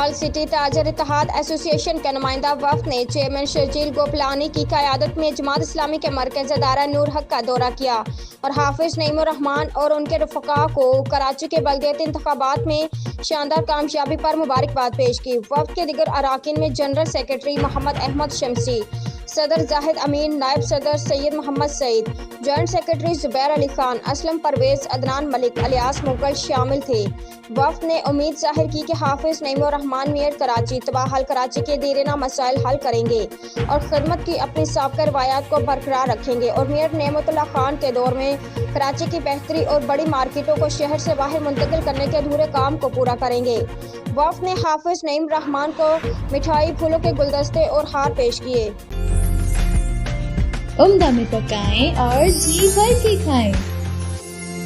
World city ताजर इत्तेहाद association के नुमाइंदा वफ्द ने चेयरमैन शर्जील गोपलानी की क़यादत में जमात इस्लामी के मरकज़ अदारा नूर हक का दौरा किया और हाफिज नईमुर रहमान और उनके रफ़क़ा को कराची के बल्दियती इंतखाबात में शानदार कामयाबी पर मुबारकबाद पेश की। वफ्द के दीगर अराकीन में जनरल सेक्रेटरी मोहम्मद अहमद शमसी, सदर जाहिद अमीन, नायब सदर Syed Mohammad Saeed, joint secretary Zubair Ali Khan, Aslam Parvez, Adnan Malik alias Mughal शामिल थे। वफ्द ने उम्मीद जाहिर की कि हाफिज नईमुर रहमान मेयर कराची तबाहल कराची के देरेना मसाइल हल करेंगे और खिदमत की अपनी साबिक़ा रवायात को बरकरार रखेंगे और मेयर नेमतुल्लाह खान के दौर में कराची की बेहतरी और बड़ी मार्केटों को शहर से बाहर मुंतकिल करने के अधूरे काम को पूरा करेंगे। वफ्द ने हाफिज नईम रहमान को मिठाई, फूलों के गुलदस्ते और हार पेश किए। उम्दा में पकाएं और जी भर के खाएं।